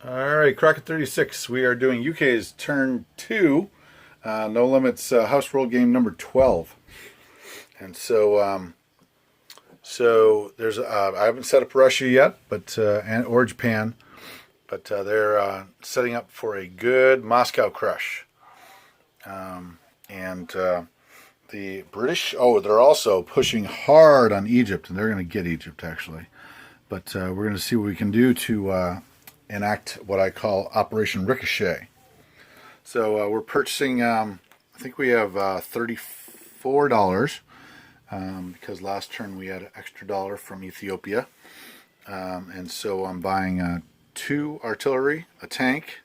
All right, Crockett 36. We are doing UK's turn 2, No Limits house rule game number 12. And so there's I haven't set up Russia yet, but or Japan, but they're setting up for a good Moscow crush. And the British, they're also pushing hard on Egypt, and they're going to get Egypt actually. But we're going to see what we can do to enact what I call Operation Ricochet. So we're purchasing, I think we have $34 because last turn we had an extra dollar from Ethiopia. And so I'm buying 2 artillery, a tank,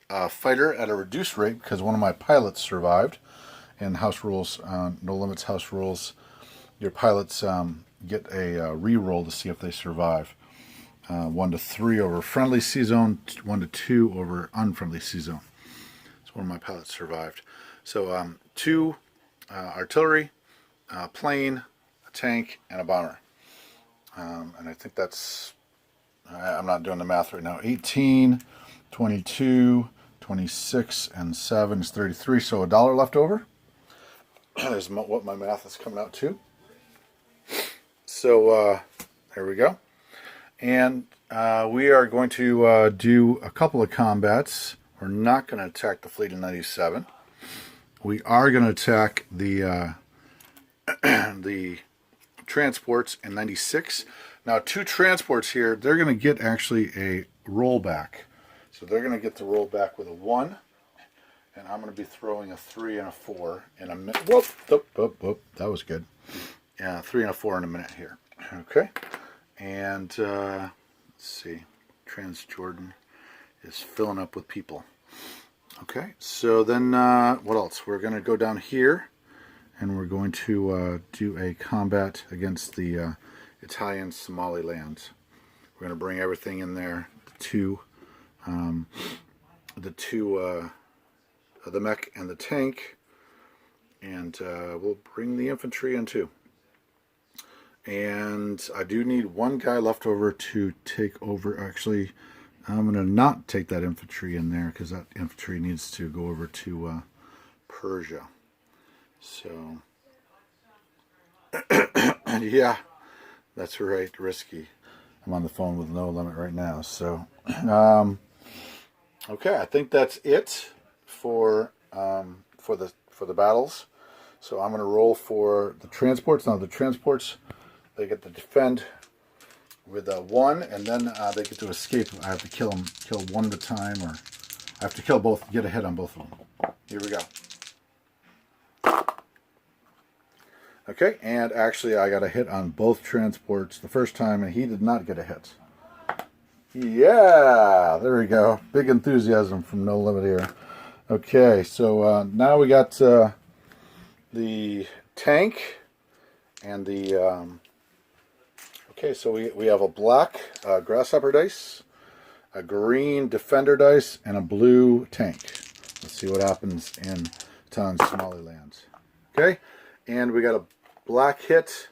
a fighter at a reduced rate because one of my pilots survived. In house rules, No Limits house rules, your pilots get a re-roll to see if they survive. 1 to 3 over friendly sea zone, 1 to 2 over unfriendly sea zone. So one of my pilots survived. So 2 artillery, plane, a tank, and a bomber. And I think that's, I'm not doing the math right now, 18, 22, 26, and 7 is 33. So a dollar left over is what my math is coming out to. So there we go. And we are going to do a couple of combats. We're not going to attack the fleet in 97. We are going to attack the the transports in 96. Now, 2 transports here, they're going to get actually a rollback. So they're going to get the rollback with a 1. And I'm going to be throwing a 3 and a 4 in a minute. Whoop, that was good. Yeah, 3 and a 4 in a minute here. Okay. And let's see, Transjordan is filling up with people. Okay, so then what else? We're going to go down here, and we're going to do a combat against the Italian Somaliland. We're going to bring everything in there. The mech and the tank, and we'll bring the infantry in too. And I do need 1 guy left over to take over. Actually, I'm going to not take that infantry in there because that infantry needs to go over to Persia. So, yeah, that's right, risky. I'm on the phone with No Limit right now. So, okay, I think that's it for the battles. So I'm going to roll for the transports. Now the transports, they get to defend with a 1, and then they get to escape. I have to kill 1 at a time, or I have to kill both, get a hit on both of them. Here we go. Okay, and actually I got a hit on both transports the first time, and he did not get a hit. Yeah, there we go. Big enthusiasm from No Limit here. Okay, so now we got the tank and the... okay, so we have a black grasshopper dice, a green defender dice, and a blue tank. Let's see what happens in Tan Somaliland. Okay, and we got a black hit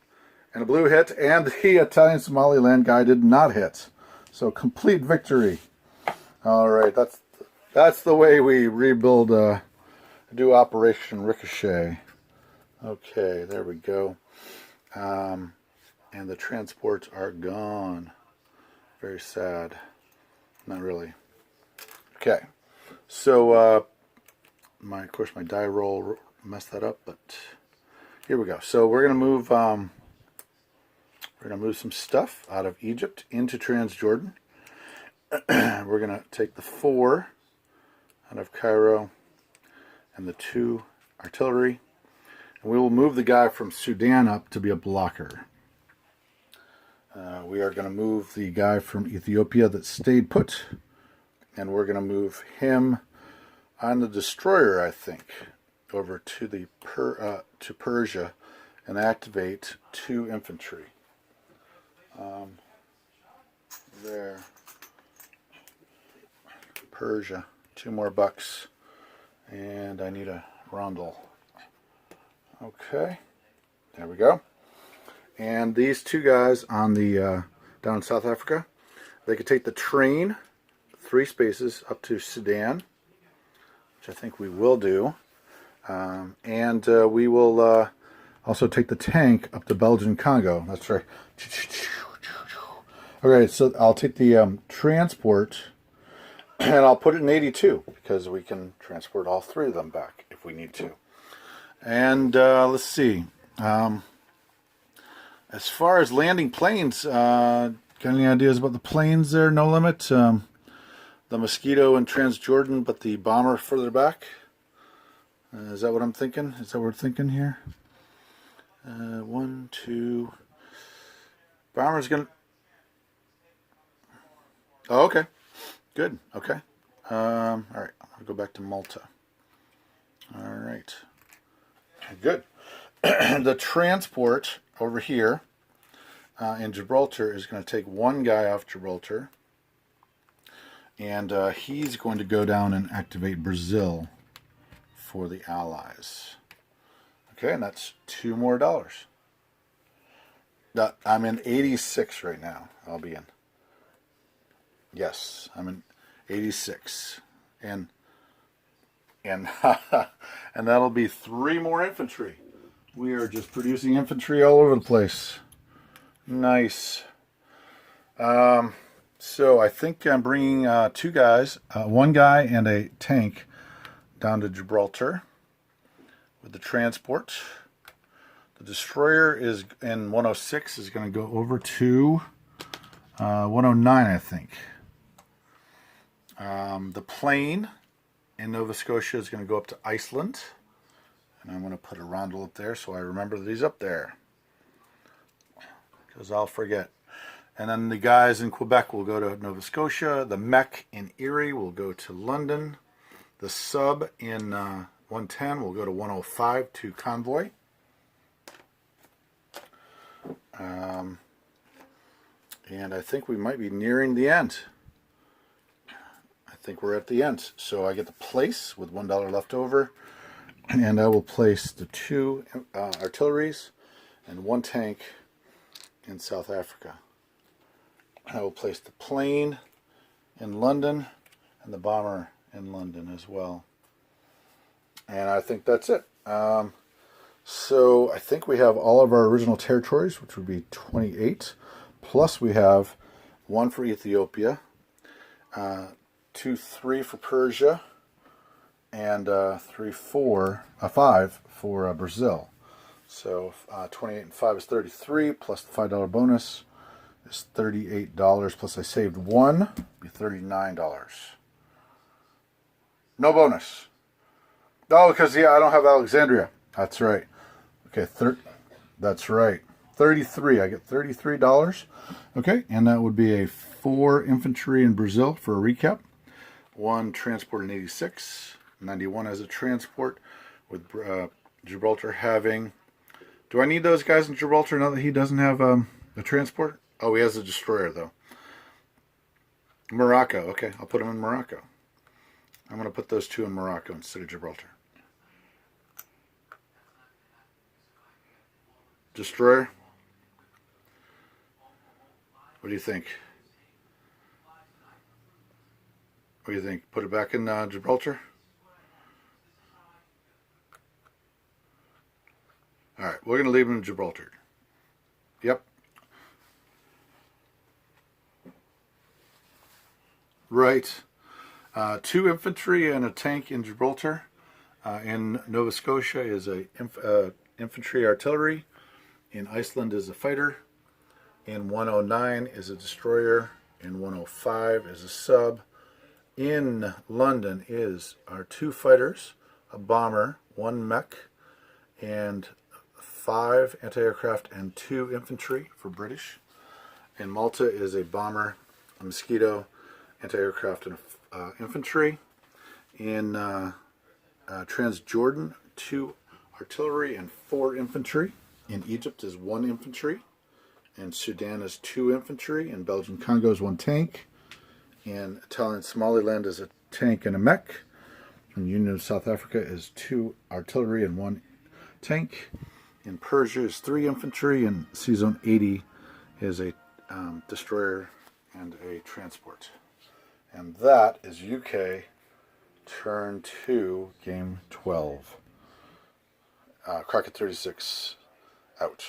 and a blue hit, and the Italian Somaliland guy did not hit. So complete victory. All right, that's the way we rebuild, do Operation Ricochet. Okay, there we go. And the transports are gone. Very sad. Not really. Okay, so of course my die roll messed that up, but here we go. So we're gonna move some stuff out of Egypt into Transjordan. We're gonna take the 4 out of Cairo and the 2 artillery, and we will move the guy from Sudan up to be a blocker. We are going to move the guy from Ethiopia that stayed put, and we're going to move him on the destroyer, I think, over to the to Persia, and activate 2 infantry. There, Persia, 2 more bucks, and I need a rondel. Okay, there we go. And these 2 guys on the down in South Africa, they could take the train 3 spaces up to Sudan, which I think we will do. And we will also take the tank up to Belgian Congo. That's right. Okay, so I'll take the transport and I'll put it in 82 because we can transport all 3 of them back if we need to. And let's see. As far as landing planes, got any ideas about the planes there? No Limit, the Mosquito and Transjordan, but the bomber further back. Is that what I'm thinking? Is that what we're thinking here? 1, 2. Bomber's gonna. Oh, okay. Good. Okay. All right. I'll go back to Malta. All right. Good. The transport over here in Gibraltar is going to take 1 guy off Gibraltar, and he's going to go down and activate Brazil for the Allies. Okay, and that's $2 more. I'm in 86 right now. I'll be in. Yes, I'm in 86, and and that'll be 3 more infantry. We are just producing infantry all over the place. Nice. So I think I'm bringing 2 guys, 1 guy and a tank down to Gibraltar with the transport. The destroyer is in 106 is going to go over to 109, I think. The plane in Nova Scotia is going to go up to Iceland. And I'm going to put a roundel up there so I remember that he's up there. Because I'll forget. And then the guys in Quebec will go to Nova Scotia. The mech in Erie will go to London. The sub in 110 will go to 105 to Convoy. And I think we might be nearing the end. I think we're at the end. So I get the place with $1 left over. And I will place the 2 artilleries and 1 tank in South Africa. I will place the plane in London and the bomber in London as well. And I think that's it. So I think we have all of our original territories, which would be 28. Plus we have 1 for Ethiopia, 2, 3 for Persia, and 5 for Brazil. So 28 and 5 is 33, plus the $5 bonus is $38, plus I saved 1, be $39. No bonus. Oh, because I don't have Alexandria. That's right. Okay, that's right. 33. I get $33. Okay, and that would be a 4 infantry in Brazil for a recap. 1 transport in 86. 91 as a transport, with Gibraltar having. Do I need those guys in Gibraltar now that he doesn't have a transport? Oh, he has a destroyer though. Morocco. Okay, I'll put him in Morocco. I'm going to put those 2 in Morocco instead of Gibraltar. Destroyer. What do you think? What do you think? Put it back in Gibraltar? All right, we're going to leave him in Gibraltar. Yep. Right. 2 infantry and a tank in Gibraltar. In Nova Scotia is a infantry artillery. In Iceland is a fighter. In 109 is a destroyer. In 105 is a sub. In London is our 2 fighters, a bomber, 1 mech, and 5 anti-aircraft and 2 infantry for British. In Malta is a bomber, a Mosquito, anti-aircraft and infantry. In Transjordan, 2 artillery and 4 infantry. In Egypt is 1 infantry. In Sudan is 2 infantry. In Belgian Congo is 1 tank. In Italian Somaliland is a tank and a mech. In Union of South Africa is 2 artillery and 1 tank. In Persia is 3 infantry, and C-Zone 80 is a destroyer and a transport. And that is UK turn 2, game 12. Crockett 36 out.